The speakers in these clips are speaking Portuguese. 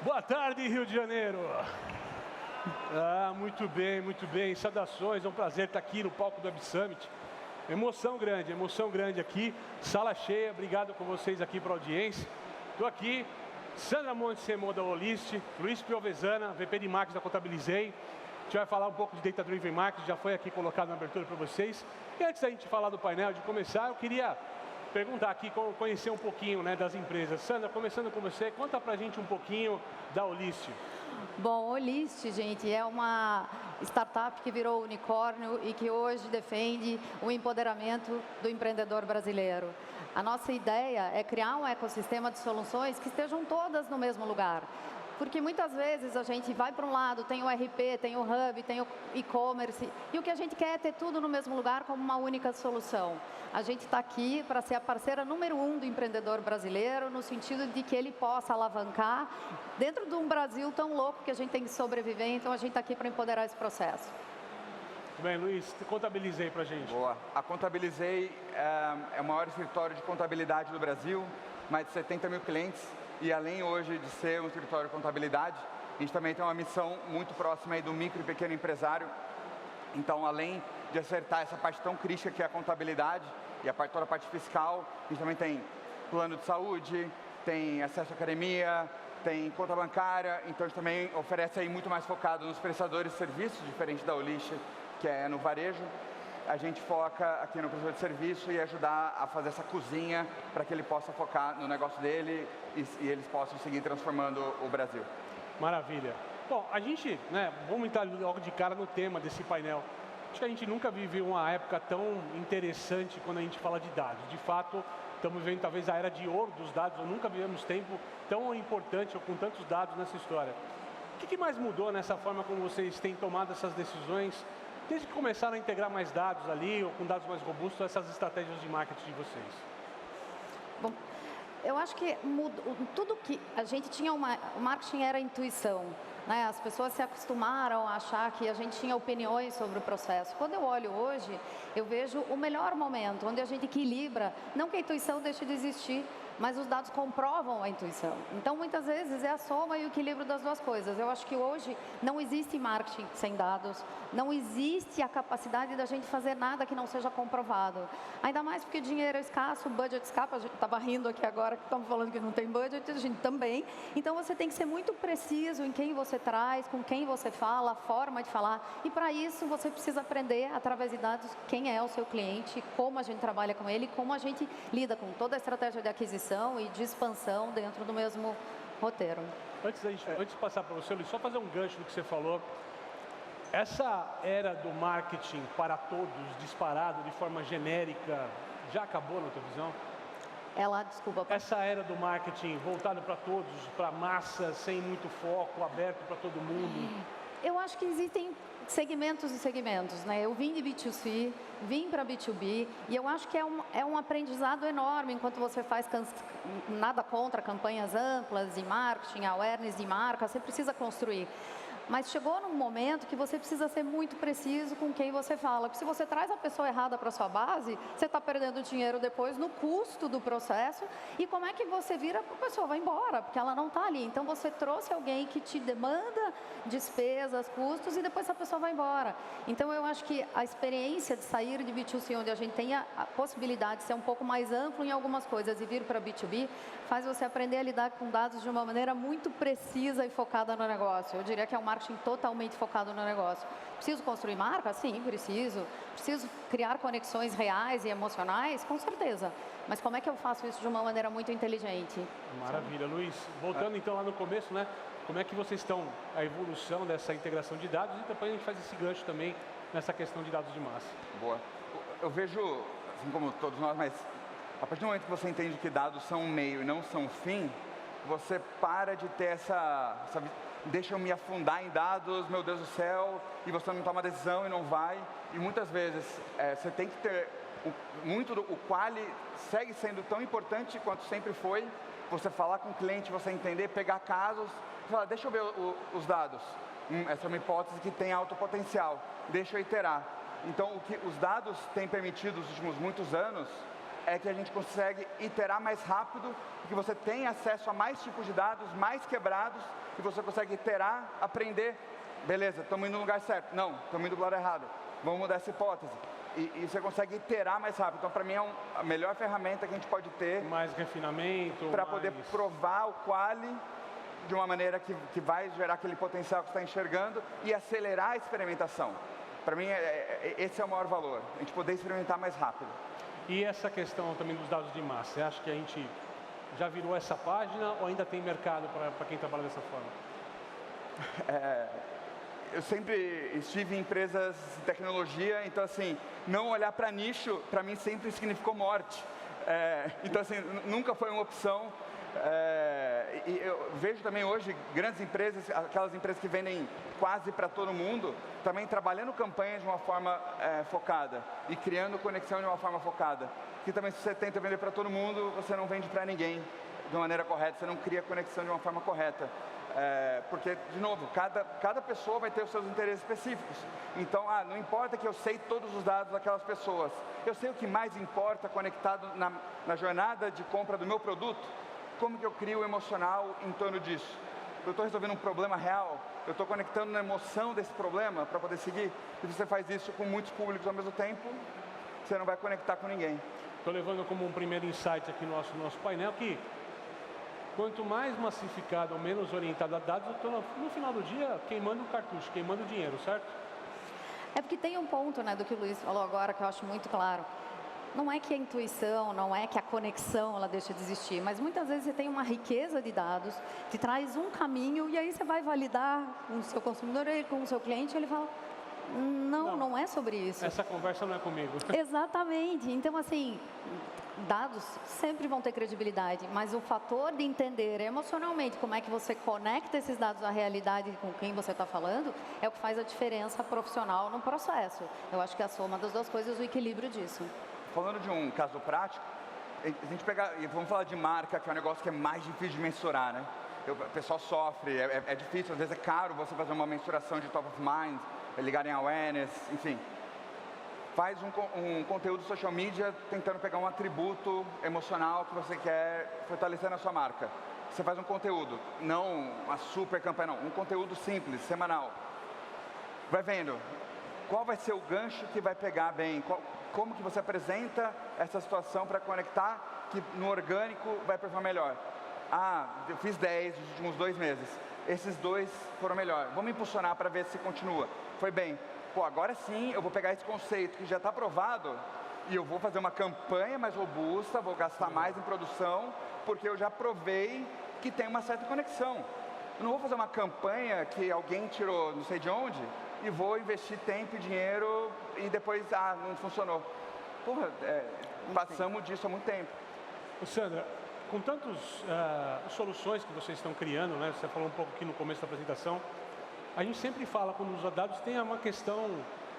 Boa tarde, Rio de Janeiro. Muito bem. Saudações, é um prazer estar aqui no palco do Web Summit. Emoção grande aqui, sala cheia, obrigado com vocês aqui para a audiência. Estou aqui, Sandra Montesemo da Olist, Luiz Piovesana, VP de Marketing da Contabilizei. A gente vai falar um pouco de Data Driven Marketing, já foi aqui colocado na abertura para vocês. E antes da gente falar do painel, de começar, eu queria perguntar aqui, conhecer um pouquinho, né, das empresas. Sandra, começando com você, conta pra gente um pouquinho da Olist. Bom, Olist, gente, é uma startup que virou unicórnio e que hoje defende o empoderamento do empreendedor brasileiro. A nossa ideia é criar um ecossistema de soluções que estejam todas no mesmo lugar. Porque muitas vezes a gente vai para um lado, tem o RP, tem o Hub, tem o e-commerce, e o que a gente quer é ter tudo no mesmo lugar como uma única solução. A gente está aqui para ser a parceira número 1 do empreendedor brasileiro, no sentido de que ele possa alavancar dentro de um Brasil tão louco que a gente tem que sobreviver, então a gente está aqui para empoderar esse processo. Muito bem, Luiz, Contabilizei para a gente. Boa. A Contabilizei é o maior escritório de contabilidade do Brasil, mais de 70 mil clientes. E além hoje de ser um escritório de contabilidade, a gente também tem uma missão muito próxima aí do micro e pequeno empresário. Então, além de acertar essa parte tão crítica que é a contabilidade e toda a parte fiscal, a gente também tem plano de saúde, tem acesso à academia, tem conta bancária. Então, a gente também oferece aí muito mais focado nos prestadores de serviços, diferente da Olist, que é no varejo. A gente foca aqui no prestador de serviço e ajudar a fazer essa cozinha para que ele possa focar no negócio dele e eles possam seguir transformando o Brasil. Maravilha. Bom, a gente, vamos entrar logo de cara no tema desse painel. Acho que a gente nunca viveu uma época tão interessante quando a gente fala de dados. De fato, estamos vivendo talvez a era de ouro dos dados, ou nunca vivemos tempo tão importante ou com tantos dados nessa história. O que mais mudou nessa forma como vocês têm tomado essas decisões, desde que começaram a integrar mais dados ali, ou com dados mais robustos, essas estratégias de marketing de vocês? Bom, eu acho que tudo que a gente tinha, o marketing era intuição, né? As pessoas se acostumaram a achar que a gente tinha opiniões sobre o processo. Quando eu olho hoje, eu vejo o melhor momento, onde a gente equilibra, não que a intuição deixe de existir, mas os dados comprovam a intuição. Então, muitas vezes, é a soma e o equilíbrio das duas coisas. Eu acho que hoje não existe marketing sem dados, não existe a capacidade da gente fazer nada que não seja comprovado. Ainda mais porque dinheiro é escasso, budget escapa, a gente estava rindo aqui agora que estamos falando que não tem budget, a gente também. Então, você tem que ser muito preciso em quem você traz, com quem você fala, a forma de falar. E, para isso, você precisa aprender, através de dados, quem é o seu cliente, como a gente trabalha com ele, como a gente lida com toda a estratégia de aquisição e de expansão dentro do mesmo roteiro. Antes de passar para você, Luiz, só fazer um gancho do que você falou. Essa era do marketing para todos, disparado, de forma genérica, já acabou na tua visão? Desculpa. Essa era do marketing voltado para todos, para massa, sem muito foco, aberto para todo mundo? Eu acho que existem segmentos e segmentos, né? Eu vim de B2C, vim para B2B, e eu acho que é um aprendizado enorme enquanto você faz, nada contra campanhas amplas de marketing, awareness de marca, você precisa construir. Mas chegou num momento que você precisa ser muito preciso com quem você fala. Porque se você traz a pessoa errada para a sua base, você está perdendo dinheiro depois no custo do processo. E como é que você vira para a pessoa? Vai embora, porque ela não está ali. Então, você trouxe alguém que te demanda despesas, custos, e depois essa pessoa vai embora. Então, eu acho que a experiência de sair de B2C, onde a gente tem a possibilidade de ser um pouco mais amplo em algumas coisas e vir para B2B, faz você aprender a lidar com dados de uma maneira muito precisa e focada no negócio. Eu diria que é um marketing totalmente focado no negócio. Preciso construir marca? Sim, preciso. Preciso criar conexões reais e emocionais? Com certeza. Mas como é que eu faço isso de uma maneira muito inteligente? Maravilha. Luiz, voltando então lá no começo, né? Como é que vocês estão, a evolução dessa integração de dados, e depois a gente faz esse gancho também nessa questão de dados de massa. Boa. Eu vejo, assim como todos nós, mas a partir do momento que você entende que dados são um meio e não são um fim, você para de ter essa deixa eu me afundar em dados, meu Deus do céu, e você não toma decisão e não vai. E muitas vezes você tem que ter o quali segue sendo tão importante quanto sempre foi. Você falar com o cliente, você entender, pegar casos, falar, deixa eu ver os dados. Essa é uma hipótese que tem alto potencial, deixa eu iterar. Então, o que os dados têm permitido nos últimos muitos anos é que a gente consegue iterar mais rápido, que você tem acesso a mais tipos de dados, mais quebrados, que você consegue iterar, aprender. Beleza, estamos indo no lugar certo. Não, estamos indo do lado errado. Vamos mudar essa hipótese. E você consegue iterar mais rápido. Então, para mim, é a melhor ferramenta que a gente pode ter. Mais refinamento. Para poder provar o quali de uma maneira que vai gerar aquele potencial que você está enxergando e acelerar a experimentação. Para mim, esse é o maior valor. A gente poder experimentar mais rápido. E essa questão também dos dados de massa, você acha que a gente já virou essa página ou ainda tem mercado para quem trabalha dessa forma? Eu sempre estive em empresas de tecnologia, então assim, não olhar para nicho, para mim sempre significou morte. Então assim, nunca foi uma opção. E eu vejo também hoje grandes empresas, aquelas empresas que vendem quase para todo mundo, também trabalhando campanhas de uma forma focada e criando conexão de uma forma focada. Que também se você tenta vender para todo mundo, você não vende para ninguém de uma maneira correta, você não cria conexão de uma forma correta. Porque, de novo, cada pessoa vai ter os seus interesses específicos. Então, não importa que eu sei todos os dados daquelas pessoas, eu sei o que mais importa conectado na jornada de compra do meu produto. Como que eu crio o emocional em torno disso? Eu estou resolvendo um problema real, eu estou conectando na emoção desse problema para poder seguir. E você faz isso com muitos públicos ao mesmo tempo, você não vai conectar com ninguém. Estou levando como um primeiro insight aqui no nosso painel que quanto mais massificado ou menos orientado a dados, eu estou no final do dia queimando o cartucho, queimando o dinheiro, certo? É porque tem um ponto, né, do que o Luiz falou agora, que eu acho muito claro. Não é que a intuição, não é que a conexão ela deixa de existir, mas muitas vezes você tem uma riqueza de dados que traz um caminho e aí você vai validar com o seu consumidor, com o seu cliente, ele fala, não é sobre isso. Essa conversa não é comigo. Exatamente. Então, assim, dados sempre vão ter credibilidade, mas o fator de entender emocionalmente como é que você conecta esses dados à realidade com quem você está falando é o que faz a diferença profissional no processo. Eu acho que é a soma das duas coisas, o equilíbrio disso. Falando de um caso prático, a gente vamos falar de marca, que é um negócio que é mais difícil de mensurar, né? O pessoal sofre, é difícil, às vezes é caro você fazer uma mensuração de top of mind, ligar em awareness, enfim. Faz um conteúdo social media tentando pegar um atributo emocional que você quer fortalecer na sua marca. Você faz um conteúdo, não uma super campanha, não, um conteúdo simples, semanal. Vai vendo qual vai ser o gancho que vai pegar bem, como que você apresenta essa situação para conectar que no orgânico vai performar melhor. Eu fiz 10 nos últimos 2 meses. Esses 2 foram melhor. Vamos impulsionar para ver se continua. Foi bem. Agora sim eu vou pegar esse conceito que já está aprovado e eu vou fazer uma campanha mais robusta, vou gastar mais em produção, porque eu já provei que tem uma certa conexão. Eu não vou fazer uma campanha que alguém tirou não sei de onde e vou investir tempo e dinheiro e depois, não funcionou. Passamos disso há muito tempo. Sandra, com tantas soluções que vocês estão criando, né? Você falou um pouco aqui no começo da apresentação, a gente sempre fala, quando usa dados, tem uma questão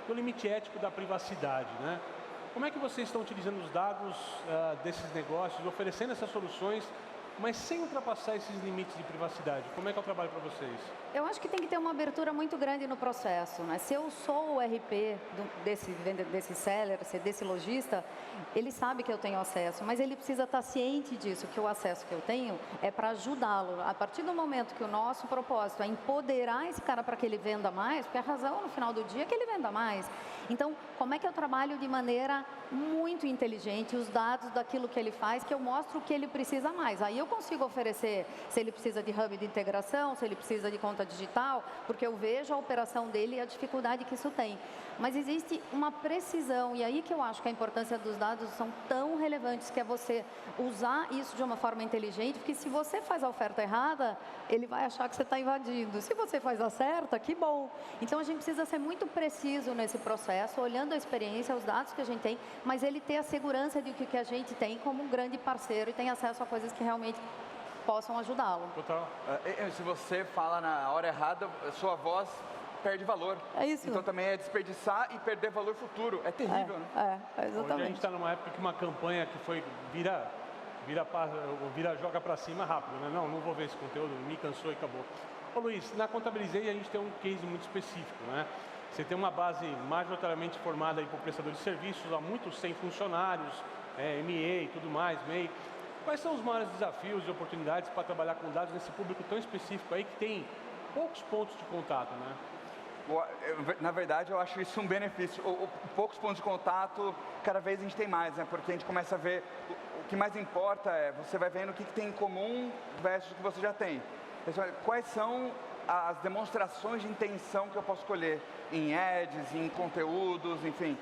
do limite ético da privacidade, né? Como é que vocês estão utilizando os dados desses negócios, oferecendo essas soluções, mas sem ultrapassar esses limites de privacidade? Como é que é o trabalho para vocês? Eu acho que tem que ter uma abertura muito grande no processo, né? Se eu sou o RP desse seller, desse lojista, ele sabe que eu tenho acesso, mas ele precisa estar ciente disso, que o acesso que eu tenho é para ajudá-lo. A partir do momento que o nosso propósito é empoderar esse cara para que ele venda mais, porque a razão no final do dia é que ele venda mais. Então, como é que eu trabalho de maneira muito inteligente os dados daquilo que ele faz, que eu mostro o que ele precisa mais. Aí eu consigo oferecer se ele precisa de hub de integração, se ele precisa de conta digital, porque eu vejo a operação dele e a dificuldade que isso tem. Mas existe uma precisão, e aí que eu acho que a importância dos dados são tão relevantes, que é você usar isso de uma forma inteligente, porque se você faz a oferta errada, ele vai achar que você está invadindo. Se você faz a certa, que bom. Então a gente precisa ser muito preciso nesse processo, olhando a experiência, os dados que a gente tem, mas ele ter a segurança de que a gente tem como um grande parceiro e tem acesso a coisas que realmente possam ajudá-lo. Total. Se você fala na hora errada, sua voz perde valor. É isso. Então também é desperdiçar e perder valor futuro. É terrível, né? Exatamente. Hoje a gente está numa época que uma campanha que foi joga para cima rápido, né? Não vou ver esse conteúdo, me cansou e acabou. Ô Luiz, na Contabilizei a gente tem um case muito específico, né? Você tem uma base majoritariamente formada aí por prestadores de serviços, há muitos sem funcionários, MEI e tudo mais, MEI. Quais são os maiores desafios e oportunidades para trabalhar com dados nesse público tão específico aí que tem poucos pontos de contato, né? Na verdade, eu acho isso um benefício. Poucos pontos de contato, cada vez a gente tem mais, né? Porque a gente começa a ver, o que mais importa é, você vai vendo o que tem em comum versus o que você já tem. Quais são as demonstrações de intenção que eu posso escolher em ads, em conteúdos, enfim.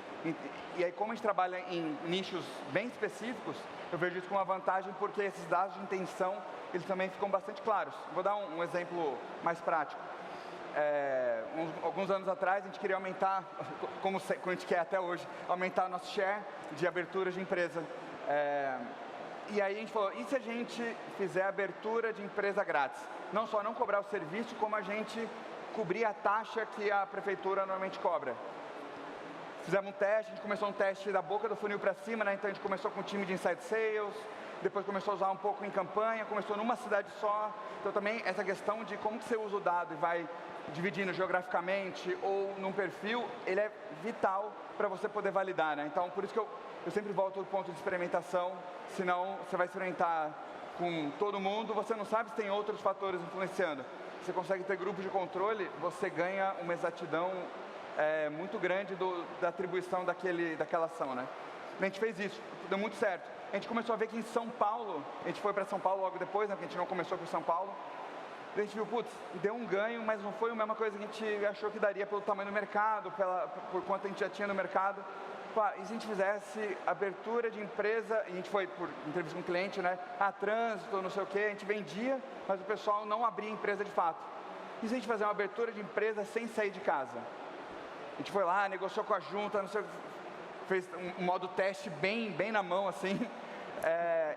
E aí, como a gente trabalha em nichos bem específicos, eu vejo isso como uma vantagem porque esses dados de intenção, eles também ficam bastante claros. Vou dar um exemplo mais prático. Alguns anos atrás, a gente queria aumentar, como a gente quer até hoje, aumentar o nosso share de abertura de empresa. E aí a gente falou, e se a gente fizer abertura de empresa grátis? Não só não cobrar o serviço, como a gente cobrir a taxa que a prefeitura normalmente cobra. Fizemos um teste, a gente começou um teste da boca do funil para cima, né? Então a gente começou com um time de inside sales, depois começou a usar um pouco em campanha, começou numa cidade só. Então também essa questão de como que você usa o dado e vai dividindo geograficamente ou num perfil, ele é vital para você poder validar, né? Então por isso que eu sempre volto ao ponto de experimentação, senão você vai experimentar com todo mundo, você não sabe se tem outros fatores influenciando. Você consegue ter grupo de controle, você ganha uma exatidão muito grande da atribuição daquela ação, né? A gente fez isso, deu muito certo. A gente começou a ver que em São Paulo, a gente foi para São Paulo logo depois, né, porque a gente não começou por São Paulo. A gente viu, putz, deu um ganho, mas não foi a mesma coisa que a gente achou que daria pelo tamanho do mercado, por quanto a gente já tinha no mercado. E se a gente fizesse abertura de empresa, e a gente foi por entrevista com o cliente, né? Trânsito, não sei o quê, a gente vendia, mas o pessoal não abria empresa de fato. E se a gente fazer uma abertura de empresa sem sair de casa? A gente foi lá, negociou com a junta, não sei, fez um modo teste bem na mão, assim.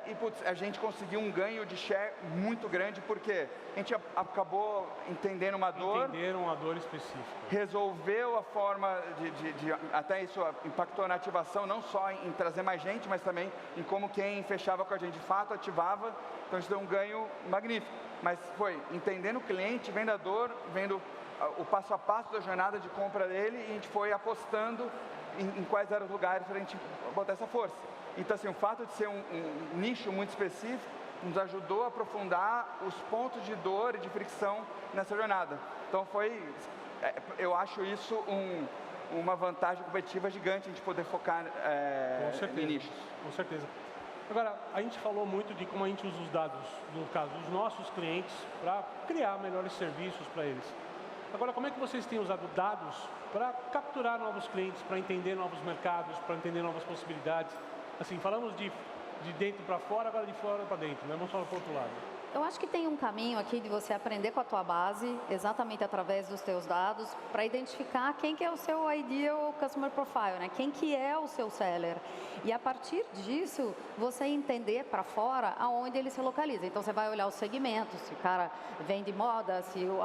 E putz, a gente conseguiu um ganho de share muito grande, porque a gente acabou entendendo uma dor. Entenderam uma dor específica. Resolveu a forma até isso impactou na ativação, não só em trazer mais gente, mas também em como quem fechava com a gente de fato ativava. Então isso deu um ganho magnífico. Mas foi entendendo o cliente, vendedor, vendo o passo a passo da jornada de compra dele, e a gente foi apostando em quais eram os lugares para a gente botar essa força. Então, assim, o fato de ser um nicho muito específico nos ajudou a aprofundar os pontos de dor e de fricção nessa jornada. Então, eu acho isso uma vantagem competitiva gigante, a gente poder focar em nichos. Com certeza. Agora, a gente falou muito de como a gente usa os dados, no caso dos nossos clientes, para criar melhores serviços para eles. Agora, como é que vocês têm usado dados para capturar novos clientes, para entender novos mercados, para entender novas possibilidades? Assim, falamos de dentro para fora, agora de fora para dentro, né? Vamos falar para o outro lado. Eu acho que tem um caminho aqui de você aprender com a tua base, exatamente através dos teus dados, para identificar quem que é o seu ideal customer profile, né? Quem que é o seu seller. E a partir disso, você entender para fora aonde ele se localiza. Então, você vai olhar os segmentos, se o cara vende moda,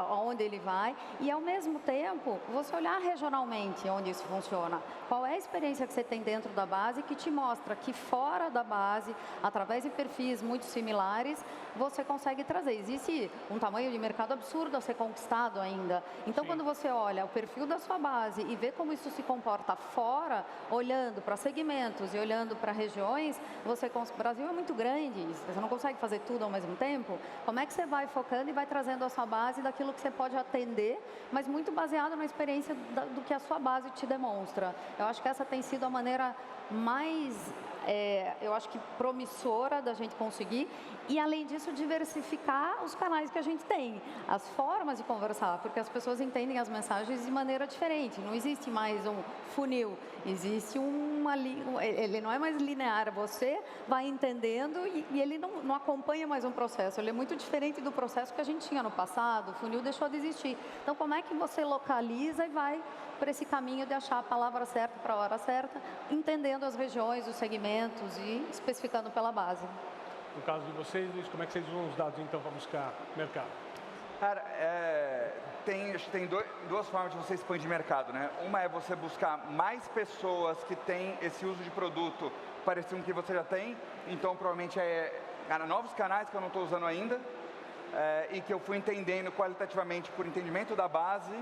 aonde ele vai. E, ao mesmo tempo, você olhar regionalmente onde isso funciona. Qual é a experiência que você tem dentro da base que te mostra que fora da base, através de perfis muito similares, você consegue trazer. Existe um tamanho de mercado absurdo a ser conquistado ainda. Então, Sim. Quando você olha o perfil da sua base e vê como isso se comporta fora, olhando para segmentos e olhando para regiões, o Brasil é muito grande, você não consegue fazer tudo ao mesmo tempo. Como é que você vai focando e vai trazendo a sua base daquilo que você pode atender, mas muito baseado na experiência do que a sua base te demonstra. Eu acho que essa tem sido a maneira mais, eu acho que promissora da gente conseguir, e além disso diversificar os canais que a gente tem, as formas de conversar, porque as pessoas entendem as mensagens de maneira diferente. Não existe mais um funil, existe ele não é mais linear, você vai entendendo e ele não acompanha mais um processo, ele é muito diferente do processo que a gente tinha no passado. O funil deixou de existir. Então, como é que você localiza e vai por esse caminho de achar a palavra certa para a hora certa, entendendo as regiões, os segmentos e especificando pela base? No caso de vocês, Luiz, como é que vocês usam os dados, então, para buscar mercado? Cara, acho que tem duas formas de você expandir mercado, né? Uma é você buscar mais pessoas que têm esse uso de produto parecido com o que você já tem. Então, provavelmente, novos canais que eu não estou usando ainda, e que eu fui entendendo qualitativamente por entendimento da base,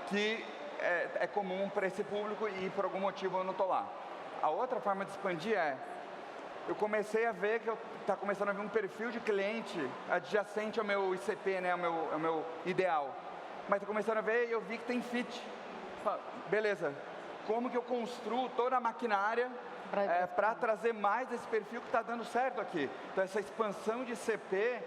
que é comum para esse público e por algum motivo eu não estou lá. A outra forma de expandir eu comecei a ver que está começando a vir um perfil de cliente adjacente ao meu ICP, né, ao meu ideal. Mas está começando a ver e eu vi que tem fit. Beleza, como que eu construo toda a maquinária para trazer mais esse perfil que está dando certo aqui? Então, essa expansão de ICP,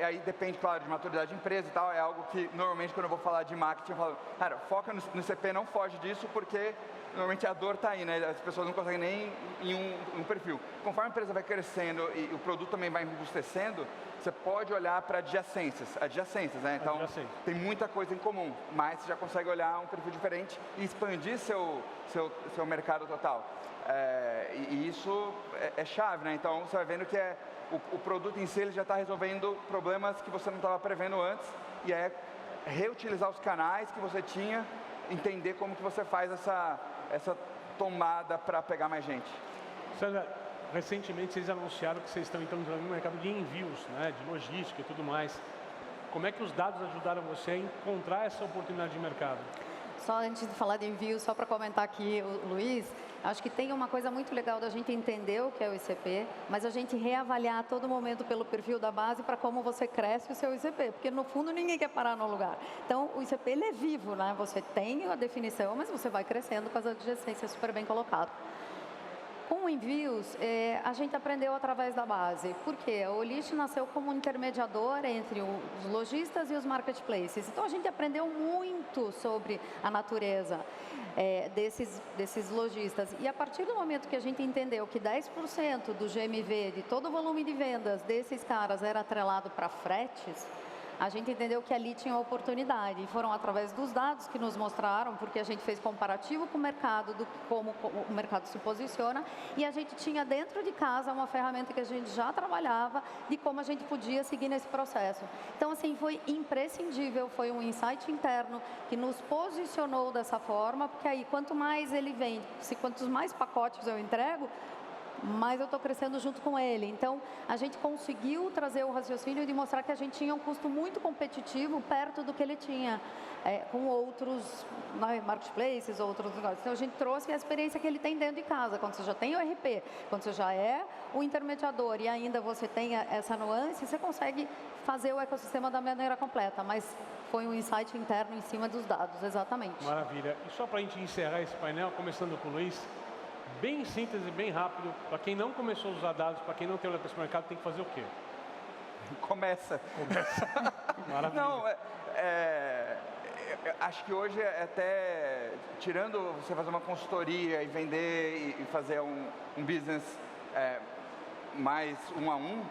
aí depende, claro, de maturidade de empresa e tal, é algo que normalmente quando eu vou falar de marketing, eu falo, cara, foca no ICP, não foge disso, porque normalmente a dor está aí, né? As pessoas não conseguem nem em um perfil. Conforme a empresa vai crescendo e o produto também vai robustecendo, você pode olhar para adjacências, né? Então, tem muita coisa em comum, mas você já consegue olhar um perfil diferente e expandir seu mercado total. E isso é chave, né? Então, você vai vendo que o produto em si ele já está resolvendo problemas que você não estava prevendo antes, e é reutilizar os canais que você tinha, entender como que você faz essa tomada para pegar mais gente. Sandra, recentemente vocês anunciaram que vocês estão entrando no mercado de envios, né, de logística e tudo mais. Como é que os dados ajudaram você a encontrar essa oportunidade de mercado? Só antes de falar de envio, só para comentar aqui, Luiz, acho que tem uma coisa muito legal da gente entender o que é o ICP, mas a gente reavaliar a todo momento pelo perfil da base para como você cresce o seu ICP, porque no fundo ninguém quer parar no lugar. Então o ICP ele é vivo, né? Você tem a definição, mas você vai crescendo com as adjacências super bem colocado. Com envios, a gente aprendeu através da base. Por quê? A Olist nasceu como um intermediador entre os lojistas e os marketplaces. Então, a gente aprendeu muito sobre a natureza desses lojistas. E a partir do momento que a gente entendeu que 10% do GMV, de todo o volume de vendas desses caras era atrelado para fretes, a gente entendeu que ali tinha uma oportunidade. E foram através dos dados que nos mostraram, porque a gente fez comparativo com o mercado, do como o mercado se posiciona, e a gente tinha dentro de casa uma ferramenta que a gente já trabalhava de como a gente podia seguir nesse processo. Então, assim, foi imprescindível, foi um insight interno que nos posicionou dessa forma, porque aí, quanto mais ele vende, quantos mais pacotes eu entrego, mas eu estou crescendo junto com ele. Então, a gente conseguiu trazer o raciocínio de mostrar que a gente tinha um custo muito competitivo perto do que ele tinha com outros marketplaces, outros negócios. Então, a gente trouxe a experiência que ele tem dentro de casa. Quando você já tem o RP, quando você já é o intermediador e ainda você tem essa nuance, você consegue fazer o ecossistema da maneira completa. Mas foi um insight interno em cima dos dados, exatamente. Maravilha. E só para a gente encerrar esse painel, começando com o Luiz, bem síntese, bem rápido, para quem não começou a usar dados, para quem não tem olhado para esse mercado, tem que fazer o quê? Começa. Maravilha. Não, acho que hoje até, tirando você fazer uma consultoria e vender e fazer um business mais um a um,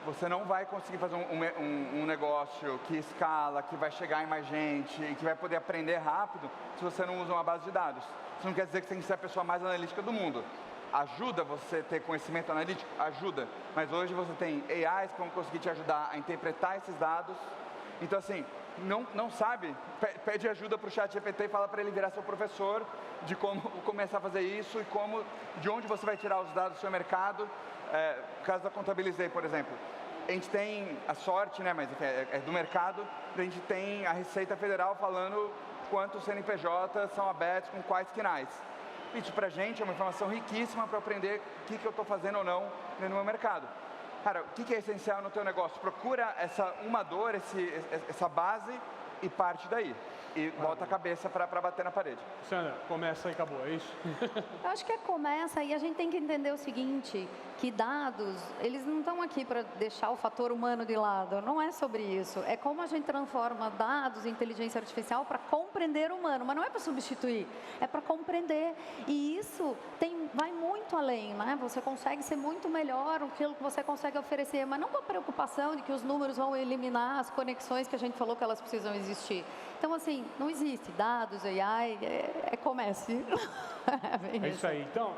você não vai conseguir fazer um negócio que escala, que vai chegar em mais gente e que vai poder aprender rápido se você não usa uma base de dados. Isso não quer dizer que você tem que ser a pessoa mais analítica do mundo. Ajuda você ter conhecimento analítico? Ajuda. Mas hoje você tem AIs que vão conseguir te ajudar a interpretar esses dados. Então, assim, não sabe? Pede ajuda para o ChatGPT e fala para ele virar seu professor de como começar a fazer isso e de onde você vai tirar os dados do seu mercado. No caso da Contabilizei, por exemplo. A gente tem a sorte, né, mas enfim, é do mercado, a gente tem a Receita Federal falando quantos CNPJs são abertos com quais quinais. Isso para a gente é uma informação riquíssima para aprender o que eu estou fazendo ou não no meu mercado. Cara, o que é essencial no teu negócio? Procura uma dor, essa base e parte daí. E volta a cabeça para bater na parede. Sandra, começa e acabou, é isso? Eu acho que começa e a gente tem que entender o seguinte, que dados, eles não estão aqui para deixar o fator humano de lado, não é sobre isso. É como a gente transforma dados em inteligência artificial para compreender o humano, mas não é para substituir, é para compreender. E isso vai muito além, né? Você consegue ser muito melhor aquilo que você consegue oferecer, mas não com a preocupação de que os números vão eliminar as conexões que a gente falou que elas precisam existir. Então, assim, não existe dados, AI, comece. É isso aí. Então,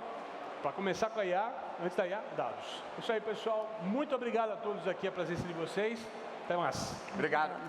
para começar com a IA, antes da IA, dados. É isso aí, pessoal. Muito obrigado a todos aqui, a presença de vocês. Até mais. Obrigado.